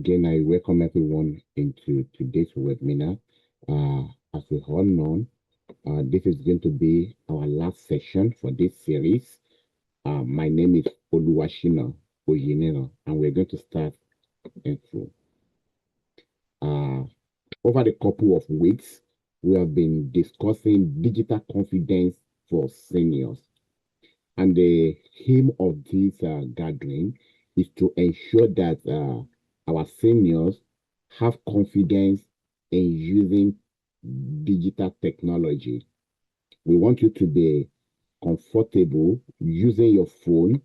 Again, I welcome everyone into today's webinar. As we all know, this is going to be our last session for this series. My name is Oluwashina Oyinero, and we're going to start in full. Over the couple of weeks, we have been discussing digital confidence for seniors. And the aim of this gathering is to ensure that our seniors have confidence in using digital technology. We want you to be comfortable using your phone.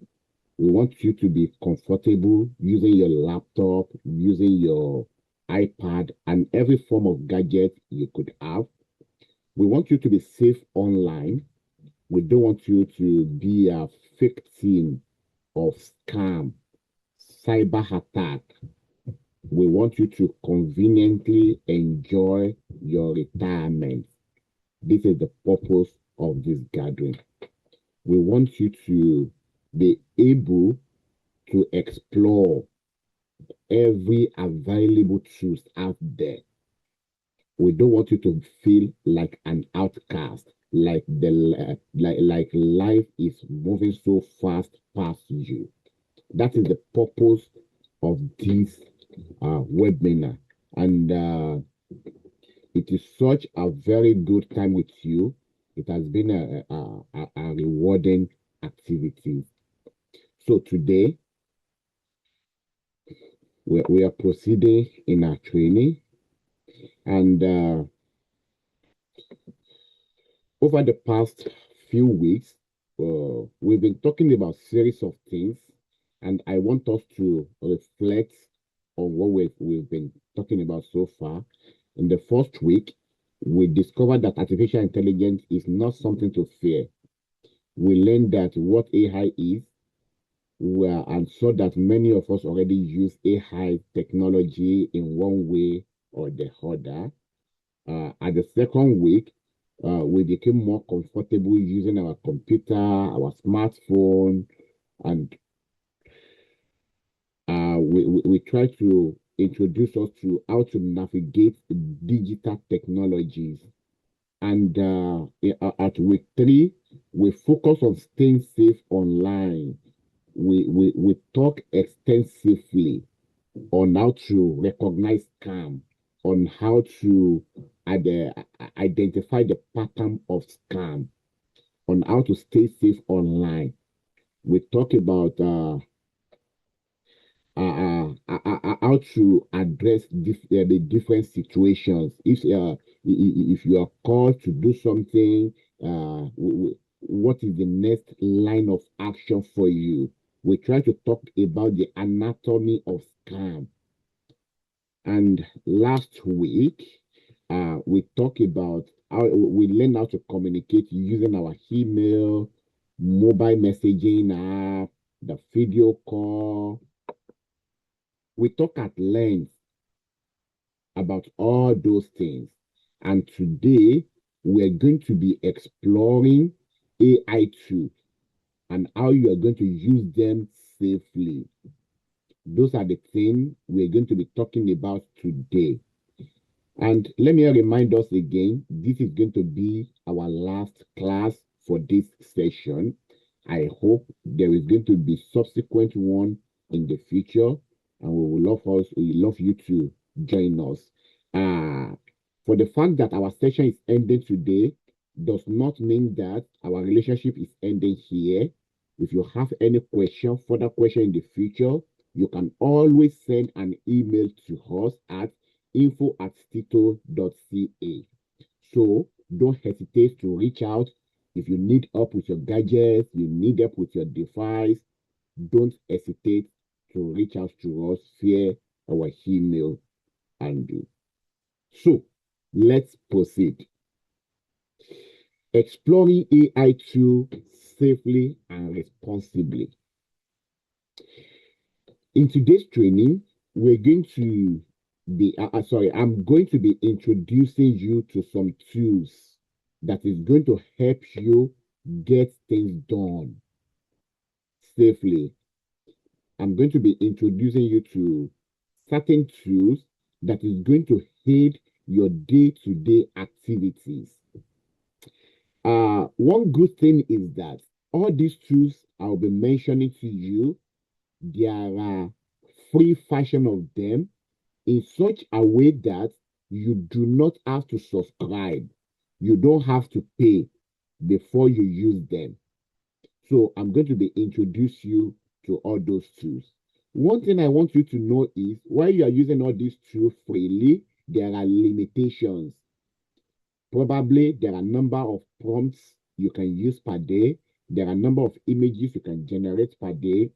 We want you to be comfortable using your laptop, using your iPad, and every form of gadget you could have. We want you to be safe online. We don't want you to be a victim of scam, cyber attack. We want you to conveniently enjoy your retirement. This is the purpose of this gathering. We want you to be able to explore every available truth out there. We don't want you to feel like an outcast, like life is moving so fast past you. That is the purpose of this webinar, and it is such a very good time with you. It has been a rewarding activity. So today we are proceeding in our training, and over the past few weeks, we've been talking about series of things, and I want us to reflect on what we've been talking about so far. In the first week, we discovered that artificial intelligence is not something to fear. We learned that what AI is, and saw that many of us already use AI technology in one way or the other. At the second week, we became more comfortable using our computer, our smartphone, and we try to introduce us to how to navigate digital technologies. And at week three, we focus on staying safe online. We talk extensively on how to recognize scam, on how to identify the pattern of scam, on how to stay safe online. We talk about how to address the different situations. If you are called to do something, what is the next line of action for you? We try to talk about the anatomy of scam. And last week, we talked about how we learn how to communicate using our email, mobile messaging app, the video call. We talk at length about all those things. And today, we're going to be exploring AI tools and how you are going to use them safely. Those are the things we're going to be talking about today. And let me remind us again, this is going to be our last class for this session. I hope there is going to be subsequent one in the future, and we love you to join us. For the fact that our session is ending today does not mean that our relationship is ending here. If you have any question, further question in the future, you can always send an email to us at info@stito.ca. So don't hesitate to reach out. If you need help with your gadgets, you need help with your device, don't hesitate to reach out to us via our email handle. So let's proceed. Exploring AI tools safely and responsibly. In today's training, we're going to I'm going to be introducing you to some tools that is going to help you get things done safely. I'm going to be introducing you to certain tools that is going to aid your day-to-day activities. One good thing is that all these tools I'll be mentioning to you, there are free version of them in such a way that you do not have to subscribe. You don't have to pay before you use them. So I'm going to be introduce you to all those tools. One thing I want you to know is while you are using all these tools freely, there are limitations. Probably there are a number of prompts you can use per day. There are a number of images you can generate per day.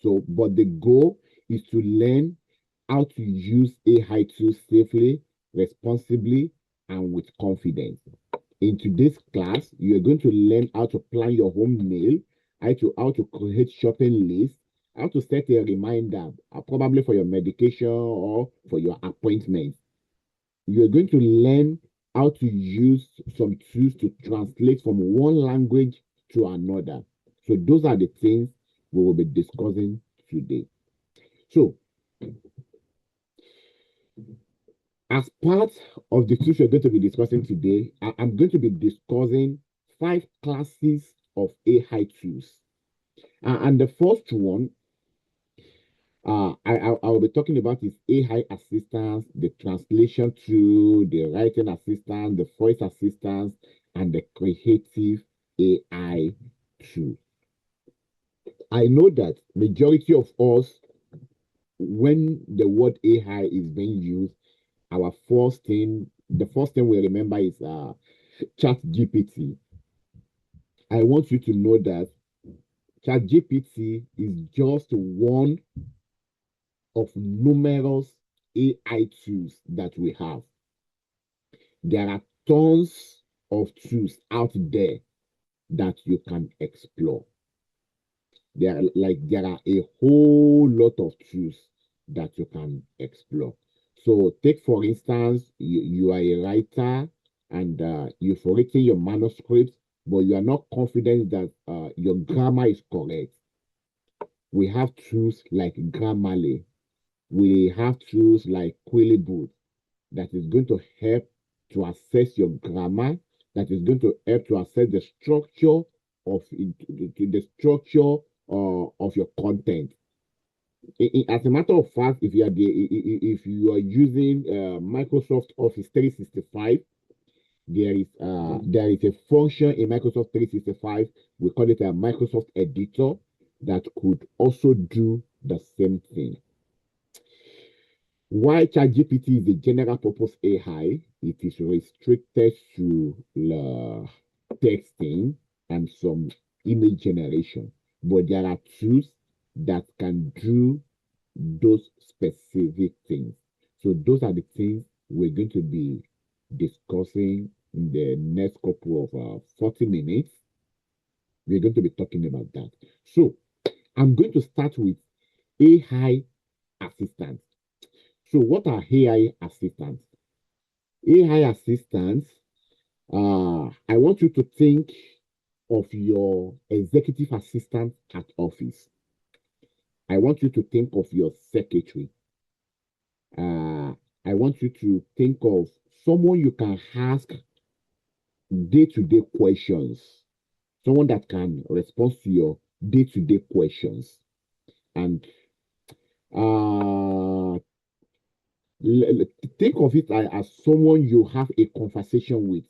So, but the goal is to learn how to use AI tools safely, responsibly, and with confidence. In today's class, you're going to learn how to plan your home meal, how to create shopping lists, how to set a reminder, probably for your medication or for your appointment. You're going to learn how to use some tools to translate from one language to another. So those are the things we will be discussing today. So as part of the tools we're going to be discussing today, I'm going to be discussing 5 classes of AI tools. And the first one I'll be talking about is AI assistance, the translation tool, the writing assistant, the voice assistance, and the creative AI tool. I know that majority of us, when the word AI is being used, the first thing we remember is Chat GPT. I want you to know that Chat GPT is just one of numerous AI tools that we have. There are tons of tools out there that you can explore. There are a whole lot of tools that you can explore. So take for instance, you are a writer and you've written your manuscript, but you are not confident that your grammar is correct. We have tools like Grammarly. We have tools like Quillibot that is going to help to assess your grammar, that is going to help to assess the structure of your content. As a matter of fact, if you are using Microsoft Office 365, there is a function in Microsoft 365. We call it a Microsoft Editor that could also do the same thing. While ChatGPT is a general purpose AI, it is restricted to texting and some image generation. But there are tools that can do those specific things. So those are the things we're going to be discussing in the next couple of 40 minutes. We're going to be talking about that. So I'm going to start with AI assistants. So what are AI assistants? AI assistants, I want you to think of your executive assistant at office. I want you to think of your secretary. I want you to think of someone you can ask day-to-day questions, someone that can respond to your day-to-day questions. And uh, think of it as someone you have a conversation with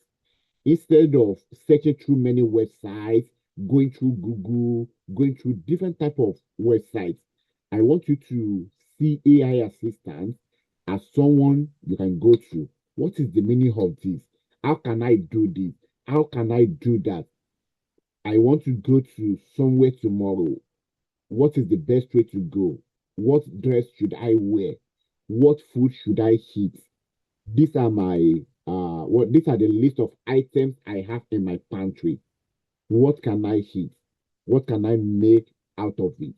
instead of searching through many websites, going through Google, going through different type of websites. I want you to see AI assistants as someone you can go to. What is the meaning of this? How can I do this? How can I do that? I want to go to somewhere tomorrow. What is the best way to go? What dress should I wear? What food should I eat? These are these are the list of items I have in my pantry. What can I eat? What can I make out of it?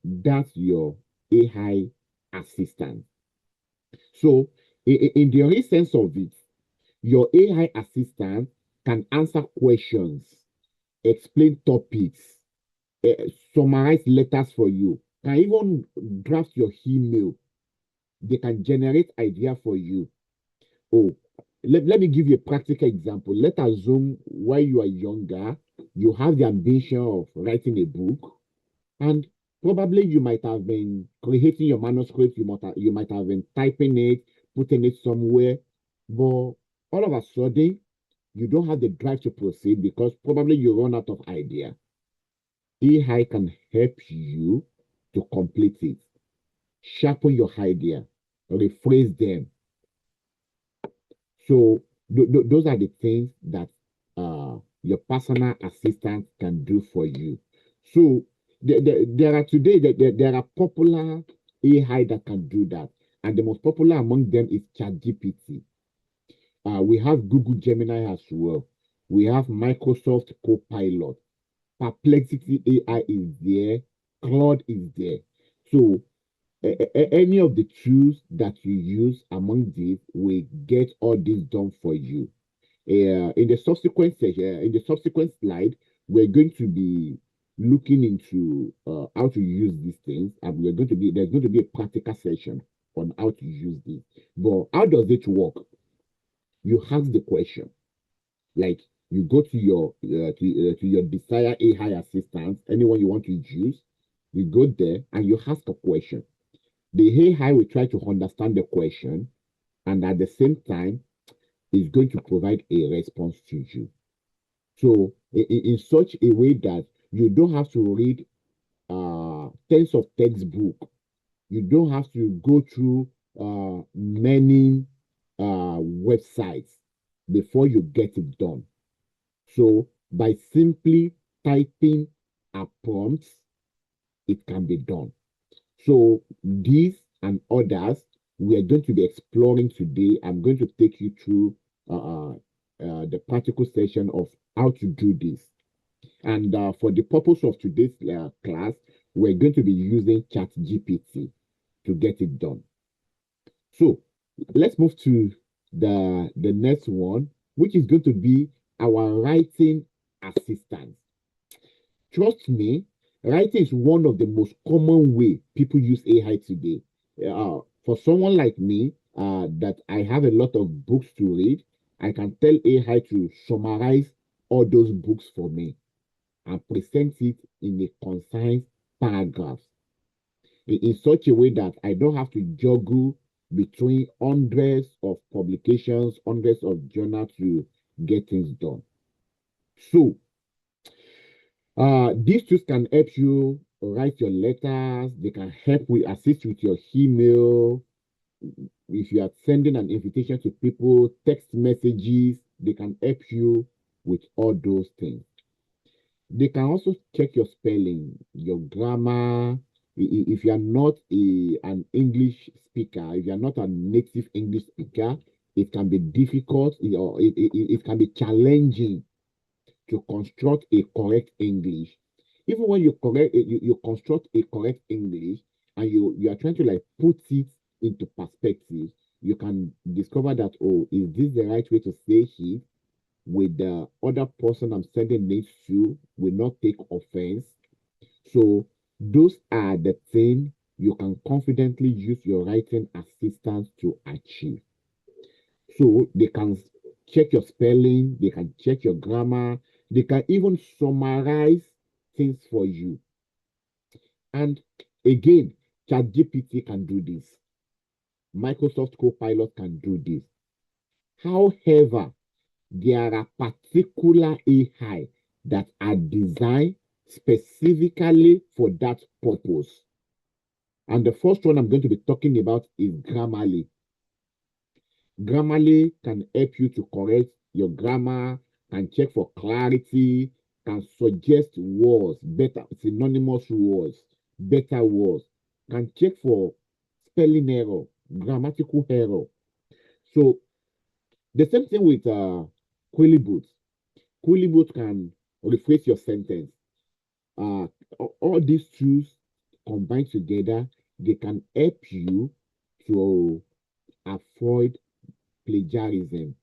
That's your AI assistant. So, in the real sense of it, your AI assistant can answer questions, explain topics, summarize letters for you, can even draft your email. They can generate idea for you. Oh, let me give you a practical example. Let's assume while you are younger, you have the ambition of writing a book, and probably you might have been creating your manuscript, you might have been typing it, putting it somewhere, but all of a sudden, you don't have the drive to proceed because probably you run out of idea. AI can help you to complete it, sharpen your idea, rephrase them. So those are the things that your personal assistant can do for you. So there are today there are popular AI that can do that, and the most popular among them is ChatGPT. We have Google Gemini as well. We have Microsoft Copilot. Perplexity AI is there. Claude is there. So any of the tools that you use among these will get all this done for you. In the subsequent session, in the subsequent slide, we're going to be looking into how to use these things, and there's going to be a practical session on how to use this. But how does it work? You ask the question, like you go to your desired AI assistant, anyone you want to use. You go there and you ask a question. The AI will try to understand the question, and at the same time, is going to provide a response to you. So, in such a way that you don't have to read tens of textbook, you don't have to go through many websites before you get it done. So, by simply typing a prompt, it can be done. So these and others we are going to be exploring today. I'm going to take you through the practical session of how to do this. And for the purpose of today's class, we're going to be using ChatGPT to get it done. So let's move to the next one, which is going to be our writing assistant. Trust me, writing is one of the most common way people use AI today. For someone like me, that I have a lot of books to read, I can tell AI to summarize all those books for me and present it in a concise paragraph in such a way that I don't have to juggle between hundreds of publications, hundreds of journals to get things done. So these tools can help you write your letters. They can help with assist with your email. If you are sending an invitation to people, text messages, they can help you with all those things. They can also check your spelling, your grammar. If you are not an English speaker, if you are not a native English speaker, it can be difficult or it can be challenging to construct a correct English. Even when you construct a correct English and you are trying to like put it into perspective, you can discover that, oh, is this the right way to say it? With the other person I'm sending this to will not take offense. So those are the things you can confidently use your writing assistance to achieve. So they can check your spelling, they can check your grammar, they can even summarize things for you. And again, ChatGPT can do this. Microsoft Copilot can do this. However, there are particular AI that are designed specifically for that purpose. And the first one I'm going to be talking about is Grammarly. Grammarly can help you to correct your grammar, can check for clarity, can suggest words, better synonymous words, better words, can check for spelling error, grammatical error. So the same thing with Quillibot. Quillibot can rephrase your sentence. Uh, all these tools combined together, they can help you to avoid plagiarism.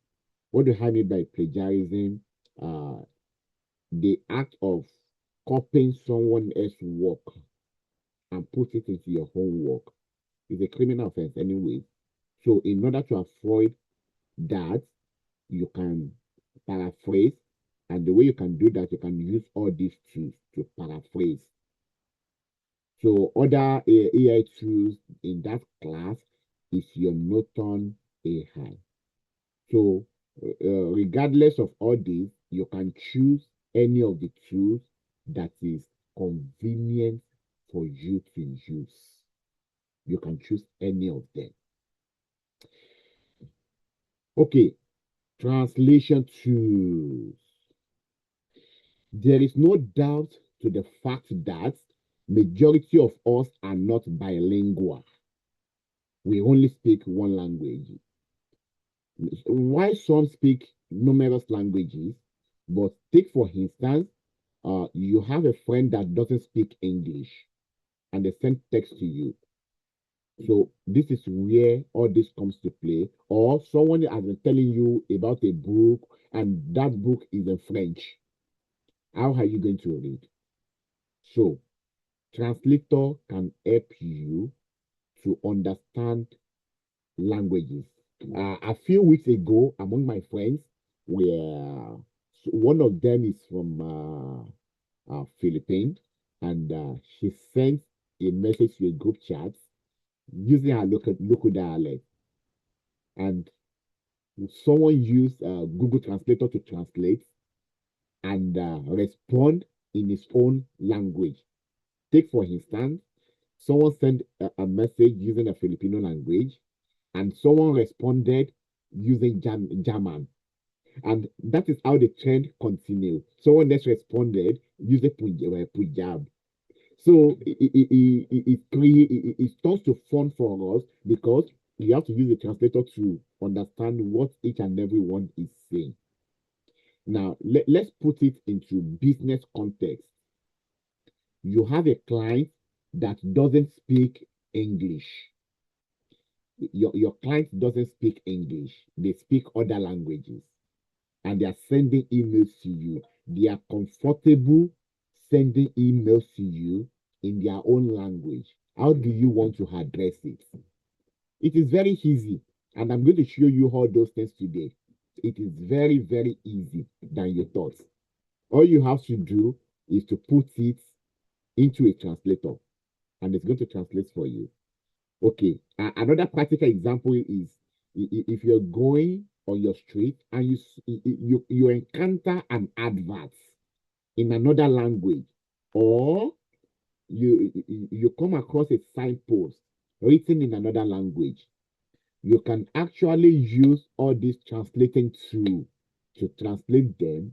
What do I mean by plagiarism? Uh, the act of copying someone else's work and put it into your homework. It's a criminal offense anyway. So in order to avoid that, you can paraphrase. And the way you can do that, you can use all these tools to paraphrase. So other AI tools in that class is your Norton AI. So regardless of all this, you can choose any of the tools that is convenient for you to use. You can choose any of them. Okay, translation tools. There is no doubt to the fact that majority of us are not bilingual. We only speak one language. Why some speak numerous languages, but take for instance, you have a friend that doesn't speak English and they send text to you. So this is where all this comes to play. Or someone has been telling you about a book and that book is in French. How are you going to read? So translator can help you to understand languages. A few weeks ago, among my friends, where one of them is from Philippines, and she sent a message to a group chat using her local dialect, and someone used Google Translator to translate and respond in his own language. Take for instance, someone sent a message using a Filipino language, and someone responded using German. And that is how the trend continued. Someone else responded using Punjab. So it starts to fun for us because you have to use the translator to understand what each and every one is saying. Now, let's put it into business context. You have a client that doesn't speak English. Your client doesn't speak English, they speak other languages, and they are sending emails to you. They are comfortable sending emails to you in their own language. How do you want to address it? It is very easy, and I'm going to show you all those things today. It is very, very easy than you thought. All you have to do is to put it into a translator, and it's going to translate for you. Okay, another practical example is if you're going on your street and you encounter an advert in another language, or you come across a signpost written in another language, you can actually use all these translating tools to translate them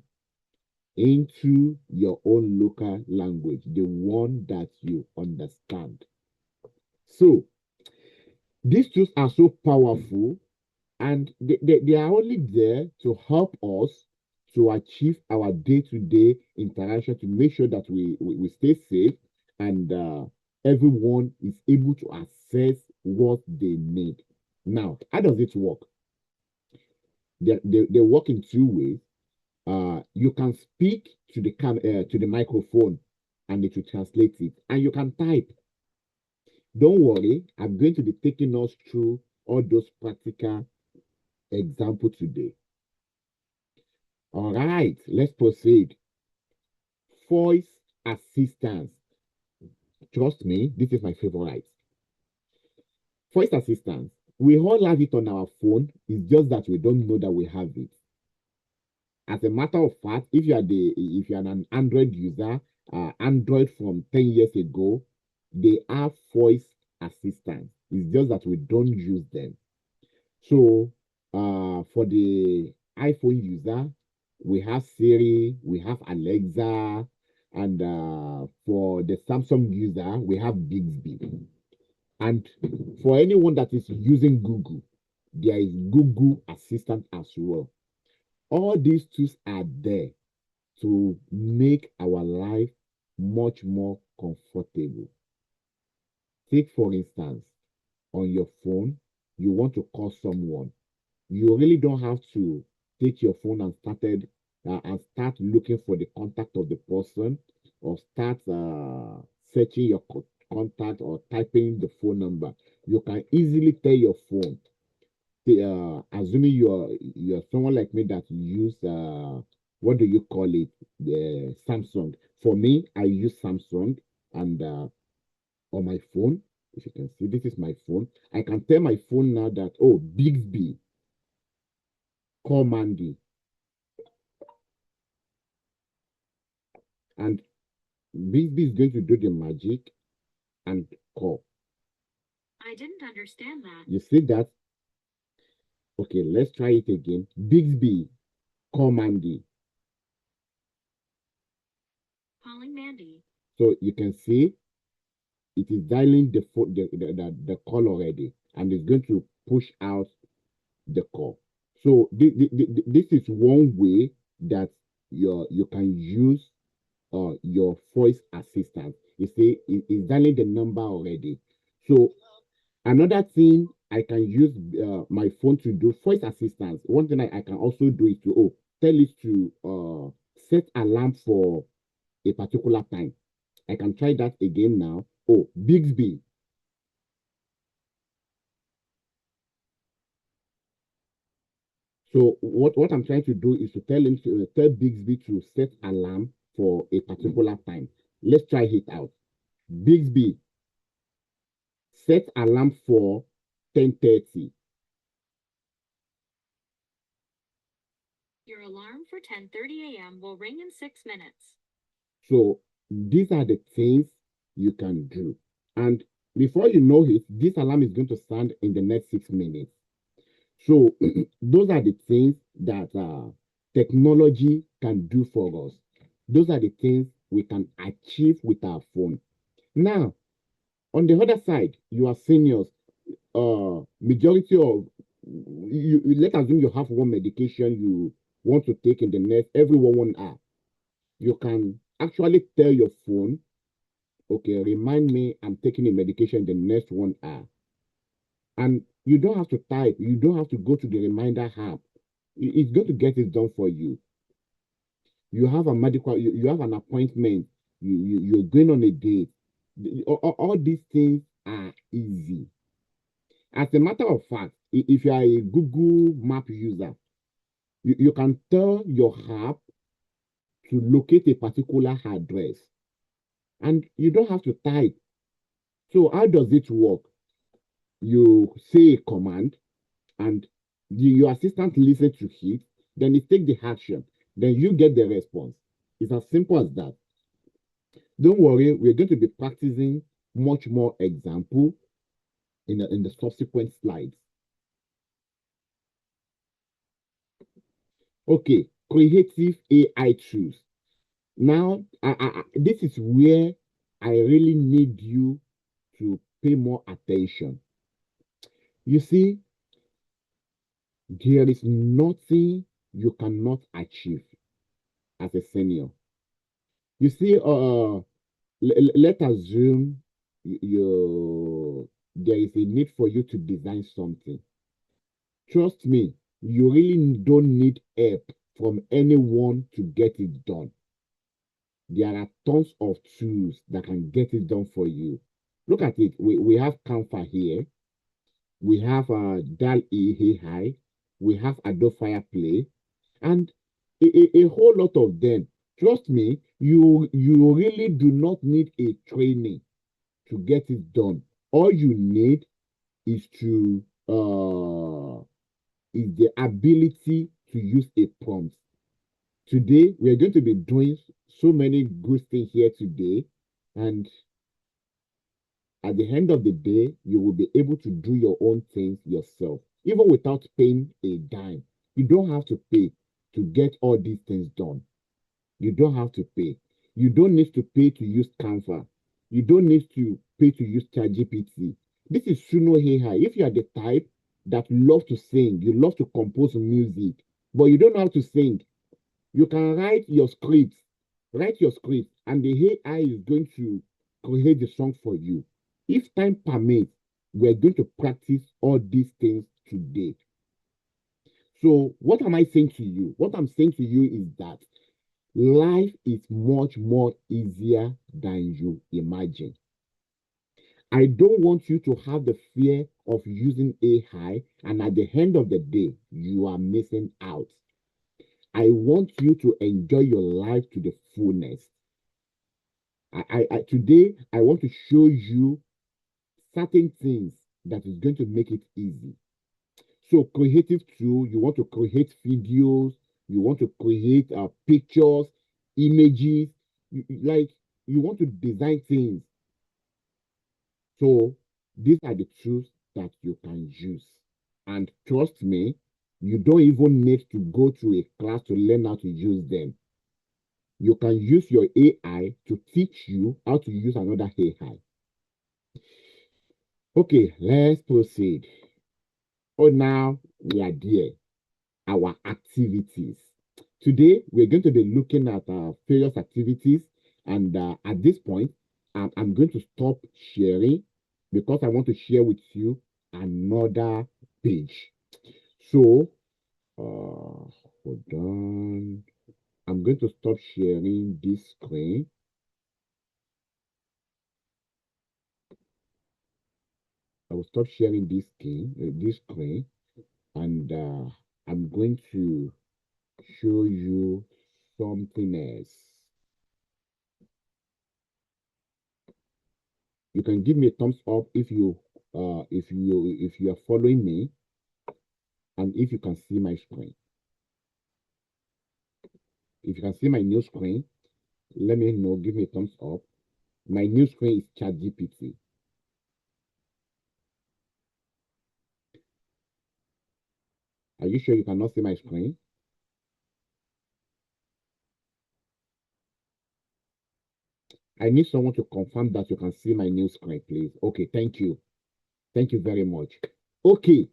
into your own local language, the one that you understand. So these tools are so powerful, and they are only there to help us to achieve our day-to-day interaction, to make sure that we stay safe, and everyone is able to access what they need. Now, how does it work? They work in two ways. You can speak to the microphone and it will translate it, and you can type. Don't worry, I'm going to be taking us through all those practical example today. All right, let's proceed. Voice assistance. Trust me, this is my favorite. Voice assistance. We all have it on our phone. It's just that we don't know that we have it. As a matter of fact, if you are an Android user, Android from 10 years ago, they have voice assistance. It's just that we don't use them. So for the iPhone user, we have Siri, we have Alexa, and for the Samsung user, we have Bixby. And for anyone that is using Google, there is Google Assistant as well. All these tools are there to make our life much more comfortable. Take, for instance, on your phone, you want to call someone. You really don't have to take your phone and start looking for the contact of the person, or start searching contact or typing the phone number, you can easily tell your phone. Assuming you're someone like me that use what do you call it? The Samsung. For me, I use Samsung, and on my phone, if you can see, this is my phone. I can tell my phone now that, oh, Bixby, call Mandy, and Bixby is going to do the magic and call. I didn't understand that. You see that? Okay, let's try it again. Bixby, call Mandy. Calling Mandy. So you can see it is dialing the call already, and it's going to push out the call. So this is one way that you can use your voice assistant. You see, it's dialing the number already. So another thing I can use my phone to do voice assistance. One thing I can also do is to tell it to set alarm for a particular time. I can try that again now. Oh, Bixby. So what I'm trying to do is to tell him to tell Bixby to set alarm for a particular time. Let's try it out. Bixby, set alarm for 10:30. Your alarm for 10:30 a.m. will ring in 6 minutes. So these are the things you can do. And before you know it, this alarm is going to sound in the next 6 minutes. So those are the things that technology can do for us. Those are the things we can achieve with our phone. Now, on the other side, you are seniors. Majority of you, let's assume you have one medication you want to take in the next every 1 hour. You can actually tell your phone, okay, remind me I'm taking a medication the next 1 hour. And you don't have to type, you don't have to go to the reminder app. It's going to get it done for you. You have a medical, you have an appointment, you're going on a date. All these things are easy. As a matter of fact, if you are a Google Map user, you can tell your app to locate a particular address, and you don't have to type. So how does it work? You say a command, and your assistant listens to it, then it takes the action, then you get the response. It's as simple as that. Don't worry, we're going to be practicing much more example in the subsequent slides. Okay, creative AI tools. Now, this is where I really need you to pay more attention. You see, there is nothing you cannot achieve as a senior. You see, let's assume there is a need for you to design something. Trust me, you really don't need help from anyone to get it done. There are tons of tools that can get it done for you. Look at it. We have Canva here. We have DAL-E AI. We have Adobe Fireplay, and a whole lot of them. Trust me, you really do not need a training to get it done. All you need is to is the ability to use a prompt. Today, we are going to be doing so many good things here today, and at the end of the day, you will be able to do your own things yourself, even without paying a dime. You don't have to pay to get all these things done. You don't have to pay. You don't need to pay to use Canva. You don't need to pay to use ChatGPT. This is Suno AI. If you are the type that love to sing, you love to compose music, but you don't know how to sing, you can write your script, and the AI is going to create the song for you. If time permits, we're going to practice all these things today. So, what am I saying to you? What I'm saying to you is that life is much more easier than you imagine. I don't want you to have the fear of using AI, and at the end of the day, you are missing out. I want you to enjoy your life to the fullness. Today, I want to show you certain things that is going to make it easy. So, creative tool, you want to create videos, you want to create pictures, images, like you want to design things. So, these are the tools that you can use. And trust me, you don't even need to go to a class to learn how to use them. You can use your AI to teach you how to use another AI. Okay, let's proceed. Oh, now we are there. Our activities. Today, we're going to be looking at various activities. And at this point, I'm going to stop sharing because I want to share with you another page. So, hold on. I'm going to stop sharing this screen. I will stop sharing this screen, and I'm going to show you something else. You can give me a thumbs up if you are following me, and if you can see my screen. If you can see my new screen, let me know. Give me a thumbs up. My new screen is ChatGPT. Are you sure you cannot see my screen? I need someone to confirm that you can see my new screen, please. Okay, thank you. Thank you very much. Okay,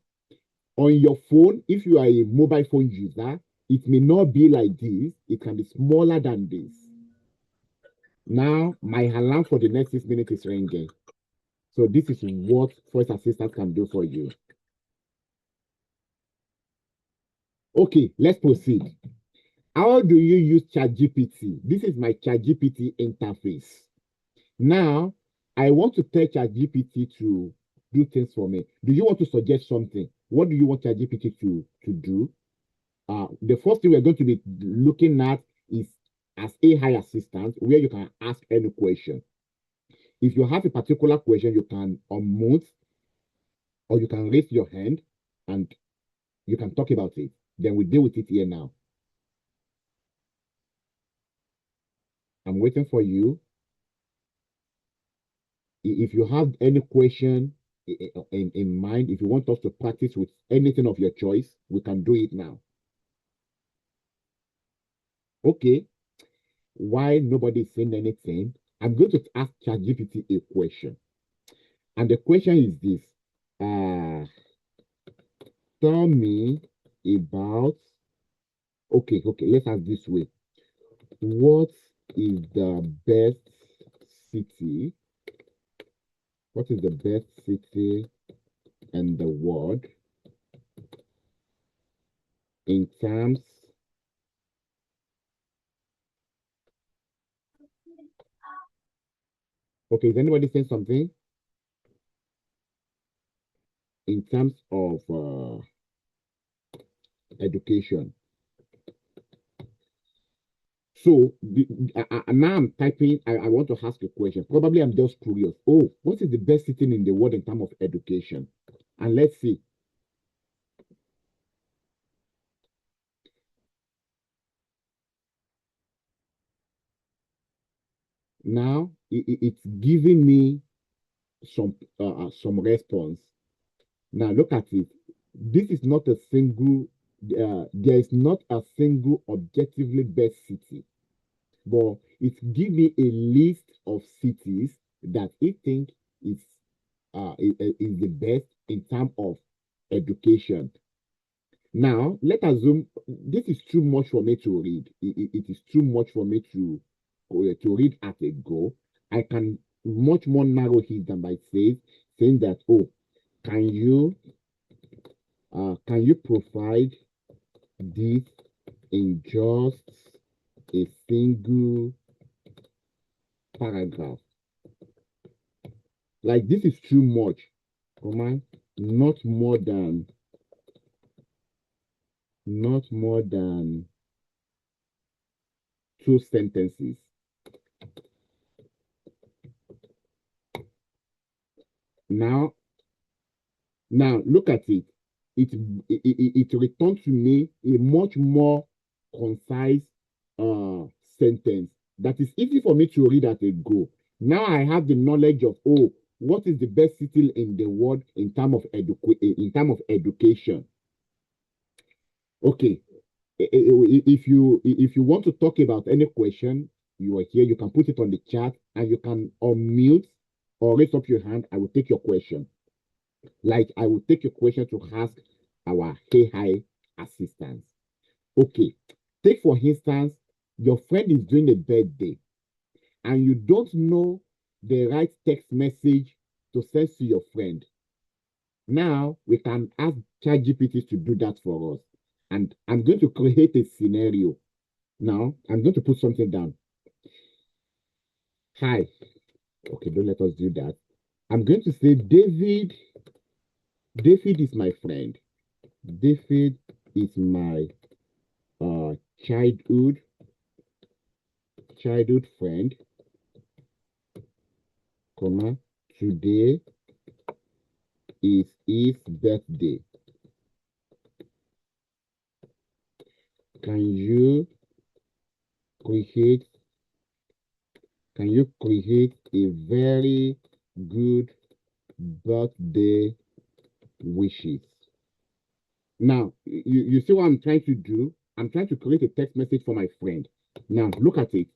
on your phone, if you are a mobile phone user, it may not be like this. It can be smaller than this. Now, my alarm for the next 6 minutes is ringing. So this is what voice assistant can do for you. Okay, let's proceed. How do you use ChatGPT? This is my ChatGPT interface. Now, I want to tell ChatGPT to do things for me. Do you want to suggest something? What do you want ChatGPT to do? The first thing we're going to be looking at is as AI assistant, where you can ask any question. If you have a particular question, you can unmute or you can raise your hand and you can talk about it. Then we deal with it here now. I'm waiting for you. If you have any question in mind, if you want us to practice with anything of your choice, we can do it now. Okay. Why nobody is saying anything? I'm going to ask ChatGPT a question. And the question is this. Uh, Tell me about, okay, let's ask this way. What is the best city? What is the best city in the world in terms, okay, is anybody saying something? In terms of education. So now I'm typing, I want to ask a question. Probably I'm just curious. Oh, what is the best city in the world in terms of education? And let's see. Now it's giving me some response. Now look at it. This is not a single. There is not a single objectively best city, but it gives me a list of cities that it think is is the best in terms of education. Now, let's assume this is too much for me to read. It is too much for me to read at a go. I can much more narrow it than by saying that, oh, can you can you provide this in just a single paragraph? Like this is too much. Comma, not more than, not more than 2 sentences. Now, now look at it. It returns to me a much more concise sentence that is easy for me to read at a go. Now I have the knowledge of, oh, what is the best city in the world in term of education. Okay, if you want to talk about any question, you are here. You can put it on the chat, and you can unmute or raise up your hand. I will take your question. Like I will take your question to ask our AI assistants. Okay, take for instance, your friend is doing a birthday and you don't know the right text message to send to your friend. Now we can ask ChatGPT to do that for us. And I'm going to create a scenario. Now I'm going to put something down. Hi. Okay, don't let us do that. I'm going to say David. David is my friend. David is my childhood friend, comma, today is his birthday. Can you create a very good birthday wishes? Now, you see what I'm trying to do? I'm trying to create a text message for my friend. Now, look at it.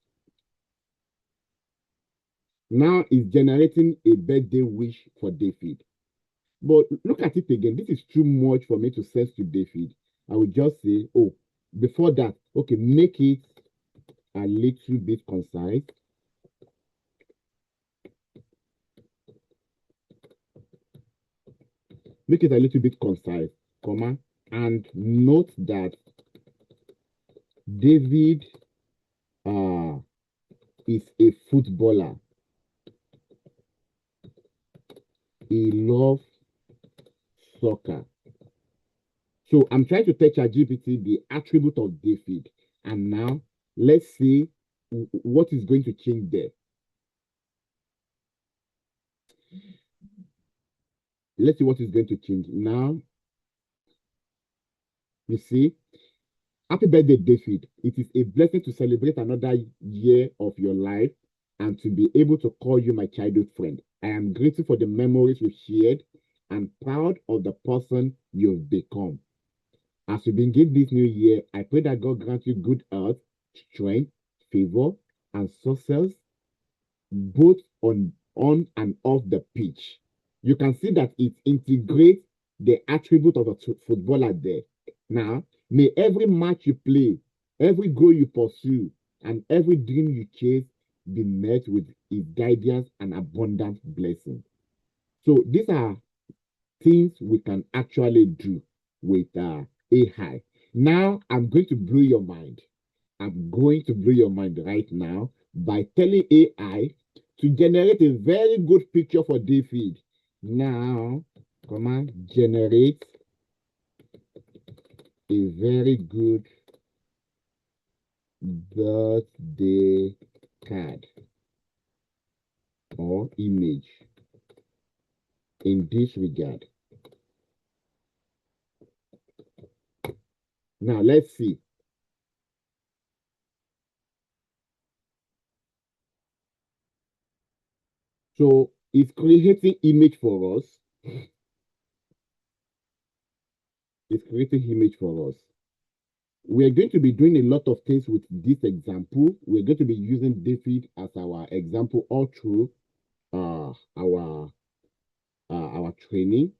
Now it's generating a birthday wish for David. But look at it again. This is too much for me to send to David. I will just say, oh, before that, okay, make it a little bit concise. Make it a little bit concise, comma, and note that David is a footballer. He loves soccer. So I'm trying to tell ChatGPT the attribute of David. And now let's see what is going to change there. Let's see what is going to change. Now, you see, happy birthday, David. It is a blessing to celebrate another year of your life and to be able to call you my childhood friend. I am grateful for the memories we shared and proud of the person you've become. As we begin this new year, I pray that God grant you good health, strength, favor, and success both on and off the pitch. You can see that it integrates the attribute of a footballer there. Now, may every match you play, every goal you pursue, and every dream you chase be met with his guidance and abundant blessing. So these are things we can actually do with AI. Now, I'm going to blow your mind. I'm going to blow your mind right now by telling AI to generate a very good picture for David. Now, command generate a very good birthday card or image in this regard. Now, let's see. So, it's creating image for us. It's creating image for us. We're going to be doing a lot of things with this example. We're going to be using David as our example all through uh, our our training.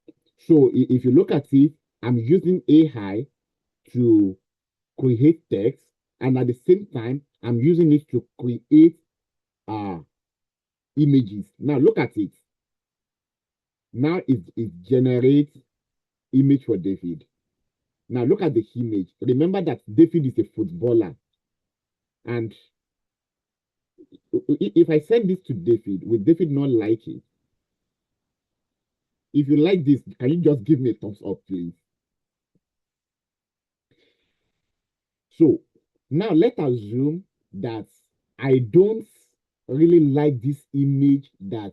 So if you look at it, I'm using AI to create text, and at the same time, I'm using it to create uh, images. Now look at it. Now it generates image for David. Now look at the image. Remember that David is a footballer, and if I send this to David, will David not like it? If you like this, can you just give me a thumbs up, please? So now let's assume that I don't really like this image that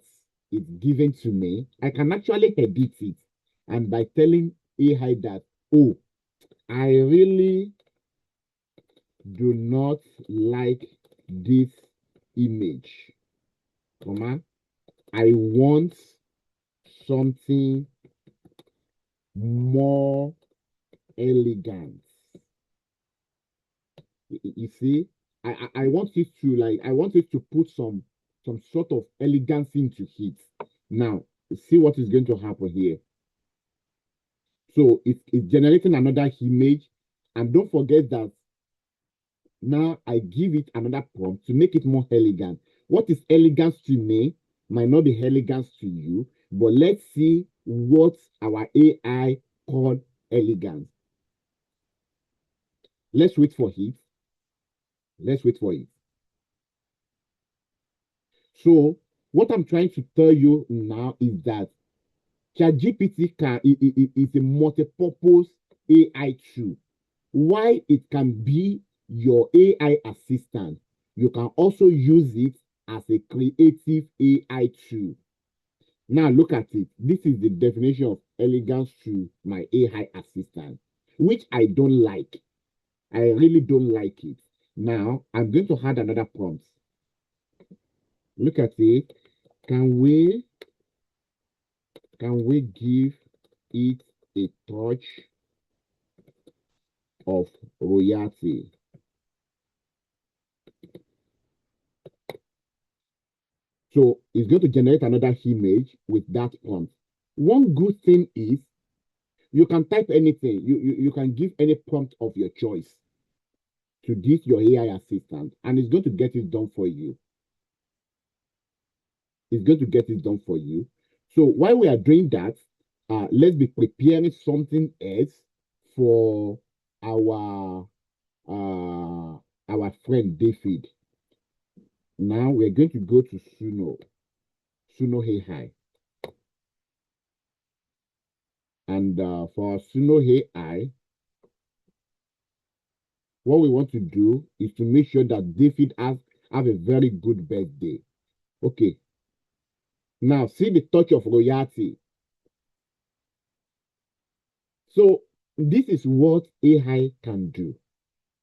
is given to me. I can actually edit it. And by telling AI that, oh, I really do not like this image. Come on. I want something more elegant. You see, I want it to like I want it to put some sort of elegance into it. Now, see what is going to happen here. So it's generating another image, and don't forget that now I give it another prompt to make it more elegant. What is elegance to me might not be elegance to you, but let's see what our AI called elegance. Let's wait for it. Let's wait for it. So what I'm trying to tell you now is that ChatGPT is a multi-purpose AI tool. Why it can be your AI assistant, you can also use it as a creative AI tool. Now look at it. This is the definition of elegance to my AI assistant, which I don't like. I really don't like it. Now I'm going to add another prompt. Look at it. Can we give it a touch of royalty? So it's going to generate another image with that prompt. One good thing is you can type anything. You can give any prompt of your choice to this your AI assistant, and it's going to get it done for you. It's going to get it done for you. So while we are doing that, let's be preparing something else for our friend David. Now we're going to go to Suno AI. And for Suno AI, what we want to do is to make sure that David have a very good birthday. Okay. Now see the touch of royalty. So this is what AI can do.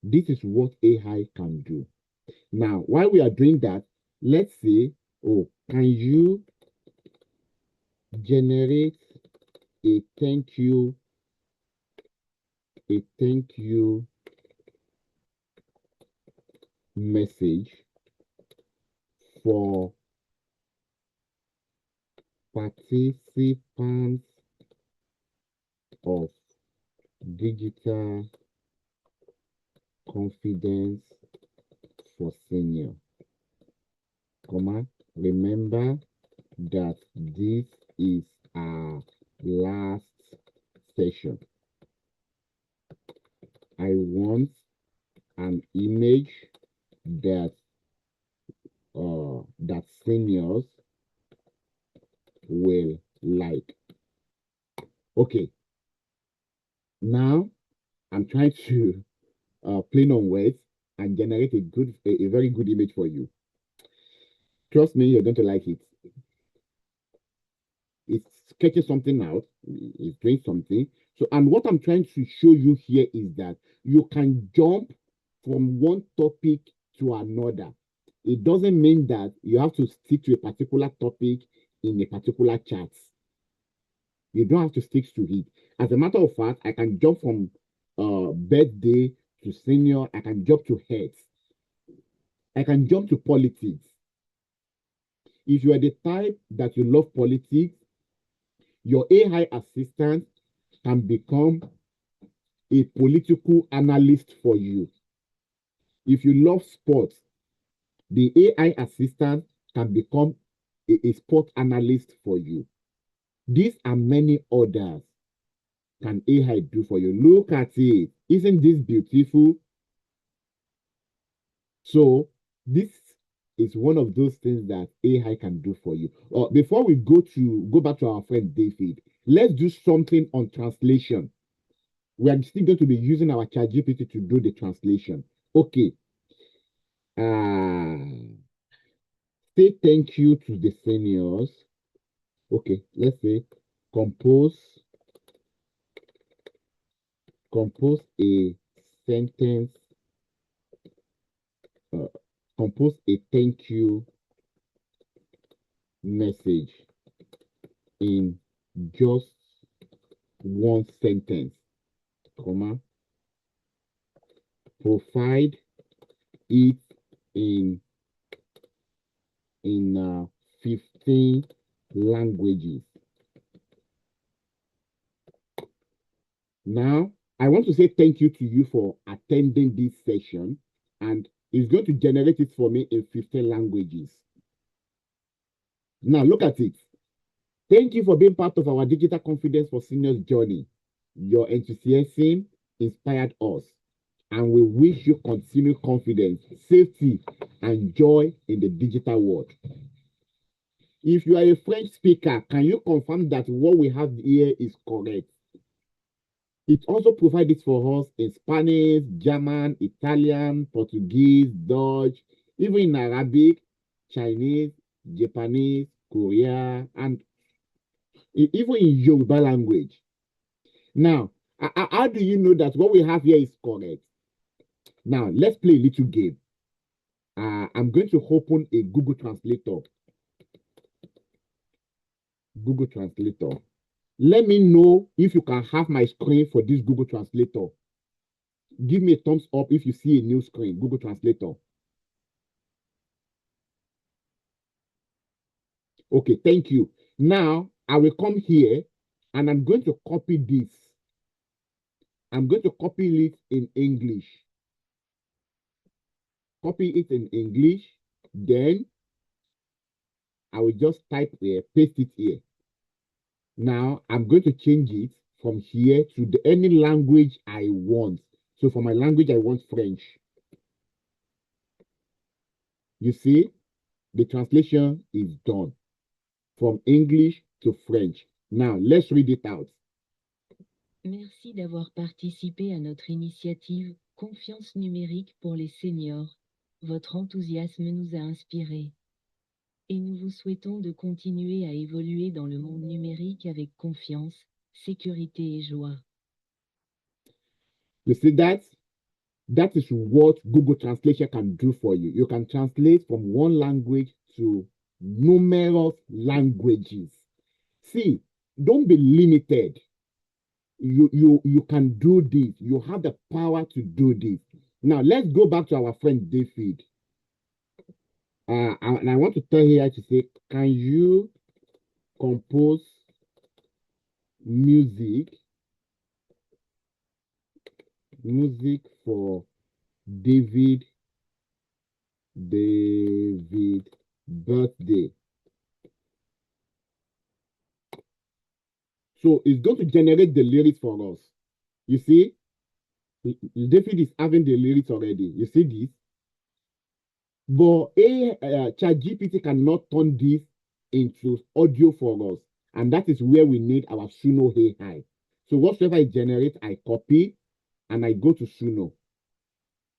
This is what AI can do. Now, while we are doing that, let's say, oh, can you generate a thank you message for participants of digital confidence for senior, comma, remember that this is our last session. I want an image that that seniors will like. Okay, now I'm trying to play on words and generate a very good image for you. Trust me, you're going to like it. It's sketching something out, it's doing something. So, and what I'm trying to show you here is that you can jump from one topic to another. It doesn't mean that you have to stick to a particular topic in a particular chat. You don't have to stick to it. As a matter of fact, I can jump from birthday to senior. I can jump to health. I can jump to politics. If you are the type that you love politics, your AI assistant can become a political analyst for you. If you love sports, the AI assistant can become a sport analyst for you. These and many others can AI do for you. Look at it. Isn't this beautiful? So this is one of those things that AI can do for you. Before we go back to our friend David, let's do something on translation. We are still going to be using our ChatGPT to do the translation. Okay. Say thank you to the seniors. Okay, let's say compose compose a sentence, uh, compose a thank you message in just one sentence, comma, provide it in 15 languages. Now, I want to say thank you to you for attending this session, and it's going to generate it for me in 15 languages. Now, look at it. Thank you for being part of our Digital Confidence for Seniors journey. Your enthusiasm inspired us, and we wish you continued confidence, safety, and joy in the digital world. If you are a French speaker, can you confirm that what we have here is correct? It also provides it for us in Spanish, German, Italian, Portuguese, Dutch, even in Arabic, Chinese, Japanese, Korea, and even in Yoruba language. Now, how do you know that what we have here is correct? Now, let's play a little game. I'm going to open a Google Translator. Google Translator. Let me know if you can have my screen for this Google Translator. Give me a thumbs up if you see a new screen, Google Translator. Okay, thank you. Now, I will come here and I'm going to copy this. I'm going to copy it in English. Copy it in English. Then I will just type here, paste it here. Now, I'm going to change it from here to any language I want. So for my language, I want French. You see, the translation is done from English to French. Now, let's read it out. Merci d'avoir participé à notre initiative Confiance numérique pour les seniors. Votre enthousiasme nous a inspirés. Et nous vous souhaitons de continuer à évoluer dans le monde numérique avec confiance, sécurité et joie. You see that? That is what Google Translation can do for you. You can translate from one language to numerous languages. See, don't be limited. You can do this. You have the power to do this. Now, let's go back to our friend David. And I want to tell here to say, can you compose music for David birthday? So it's going to generate the lyrics for us. You see, David is having the lyrics already. You see this? But ChatGPT cannot turn this into audio for us. And that is where we need our Suno AI. So whatever I generate, I copy and I go to Suno.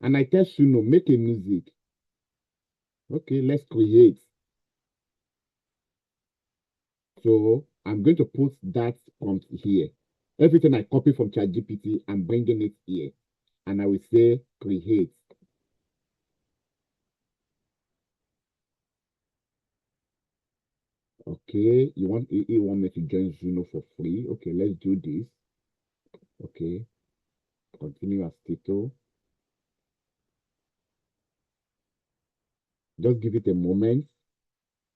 And I tell Suno, make a music. Okay, let's create. So I'm going to put that prompt here. Everything I copy from ChatGPT, I'm bringing it here. And I will say create. Okay, you want me to join Zuno for free? Okay, let's do this. Okay, continue as Stito. Just give it a moment.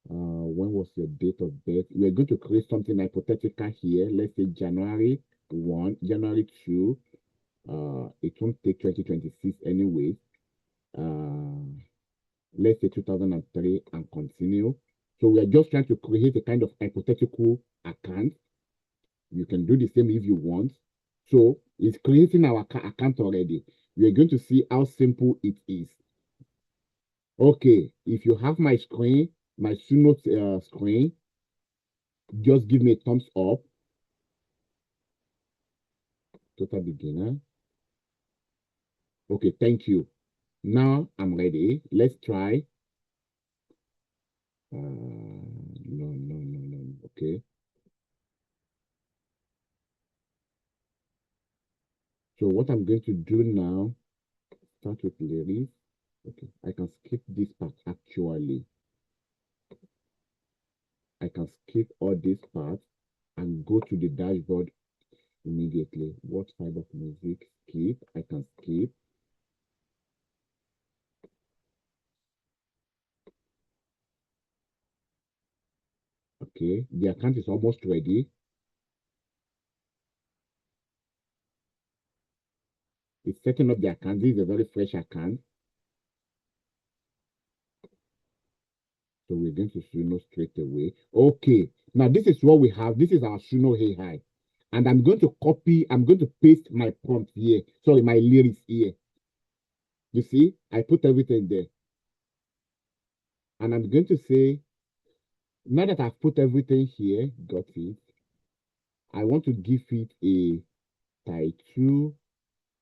When was your date of birth? We're going to create something hypothetical here. Let's say January 1, January 2. It won't take 2026 anyway. Let's say 2003 and continue. So we are just trying to create a kind of hypothetical account. You can do the same if you want. So it's creating our account already. We are going to see how simple it is. Okay, if you have my screen, my Suno screen, just give me a thumbs up. Total beginner. Okay, thank you. Now I'm ready. Let's try. No, no, no, no. Okay. So what I'm going to do now, start with lyrics. Okay, I can skip this part actually. I can skip all these parts and go to the dashboard immediately. What type of music? Skip. I can skip. Okay, the account is almost ready. It's setting up the account. This is a very fresh account. So we're going to Suno straight away. Okay, now this is what we have. This is our Suno Hey Hi. And I'm going to paste my prompt here. Sorry, my lyrics here. You see, I put everything there. And I'm going to say, now that I've put everything here, got it, I want to give it a title,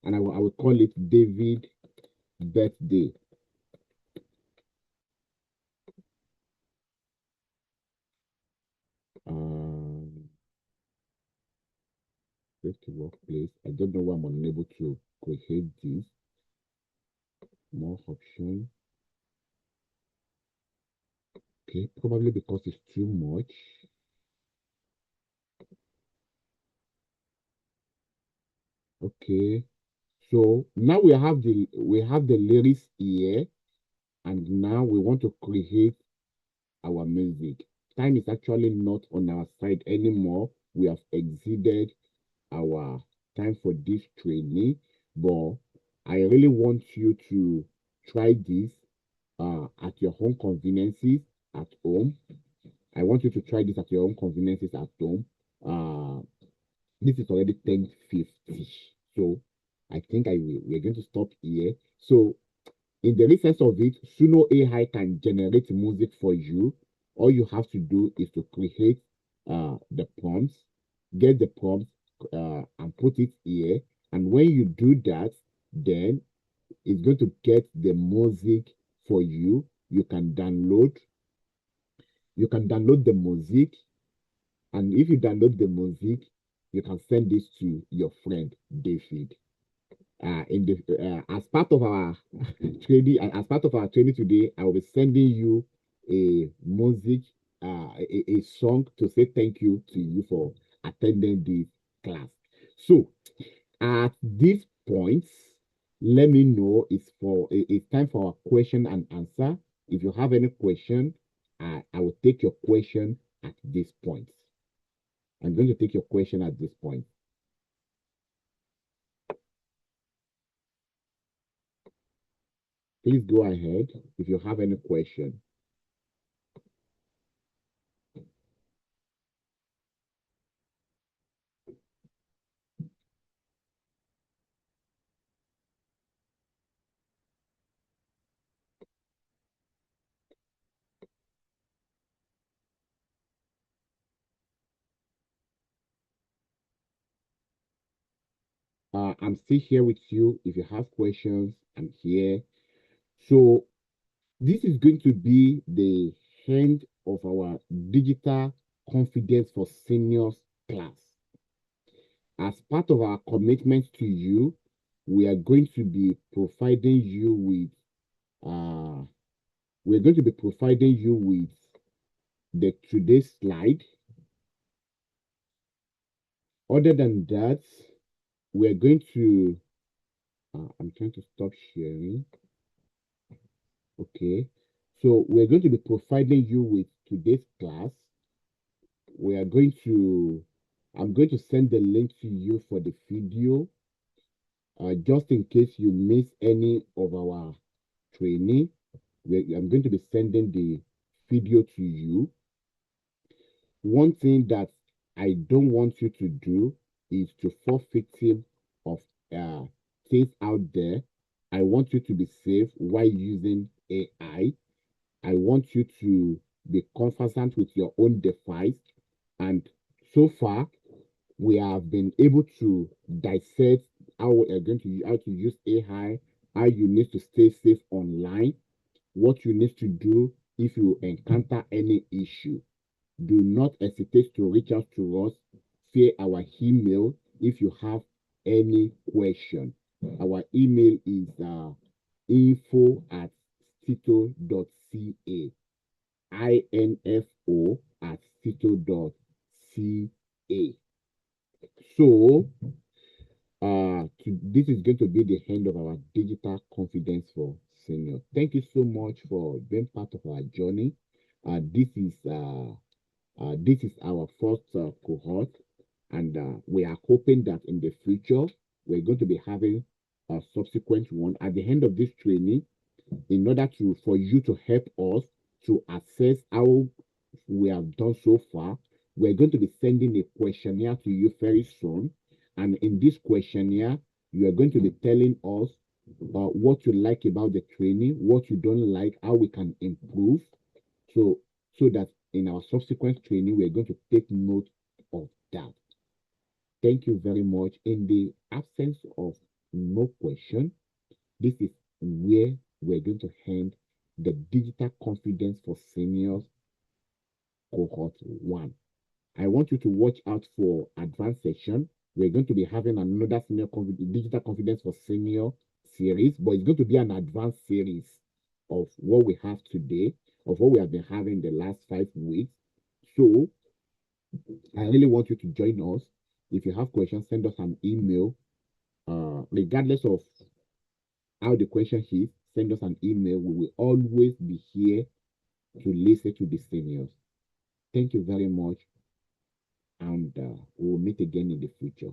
and I will call it David Birthday. Um, Safety workplace. I don't know why I'm unable to create this. More option. Okay, probably because it's too much. Okay, so now we have the lyrics here, and now we want to create our music. Time is actually not on our side anymore. We have exceeded our time for this training, but I really want you to try this at your own conveniences at home. I want you to try this at your own conveniences at home. Uh, this is already 10:50, so I think we're going to stop here. So in the essence of it, Suno AI can generate music for you. All you have to do is to create the prompts, get the prompts, and put it here. And when you do that, then it's going to get the music for you. You can download the music, and if you download the music, you can send this to your friend David. In the as part of our training, as part of our training today, I will be sending you a music, a song to say thank you to you for attending this class. So at this point, let me know it's time for our question and answer. If you have any question, I will take your question at this point. I'm going to take your question at this point. Please go ahead if you have any question. I'm still here with you. If you have questions, I'm here. So this is going to be the end of our digital confidence for seniors class. As part of our commitment to you, we are going to be providing you with we're going to be providing you with the today's slide. Other than that, we're going to I'm trying to stop sharing. Okay. So we're going to be providing you with today's class. We are going to, I'm going to send the link to you for the video, just in case you miss any of our training. I'm going to be sending the video to you. One thing that I don't want you to do is to fall victim of uh, things out there. I want you to be safe while using AI. I want you to be conversant with your own device. And so far, we have been able to dissect how we are going to how to use AI, how you need to stay safe online, what you need to do if you encounter any issue. Do not hesitate to reach out to us via our email if you have any question. Our email is info@stito.ca, info@stito.ca. So, this is going to be the end of our digital confidence for seniors. Thank you so much for being part of our journey. Uh, this is uh, this is our first cohort, and we are hoping that in the future we're going to be having a subsequent one. At the end of this training, in order to for you to help us to assess how we have done so far, we're going to be sending a questionnaire to you very soon. And in this questionnaire, you are going to be telling us about what you like about the training, what you don't like, how we can improve. So so that in our subsequent training, we're going to take note of that. Thank you very much. In the absence of no question, this is where we're going to end the digital confidence for seniors cohort 1. I want you to watch out for advanced section. We're going to be having another digital confidence for senior series, but it's going to be an advanced series of what we have today, of what we have been having the last 5 weeks. So I really want you to join us. If you have questions, send us an email. Regardless of how the question is, send us an email. We will always be here to listen to the seniors. Thank you very much, and we will meet again in the future.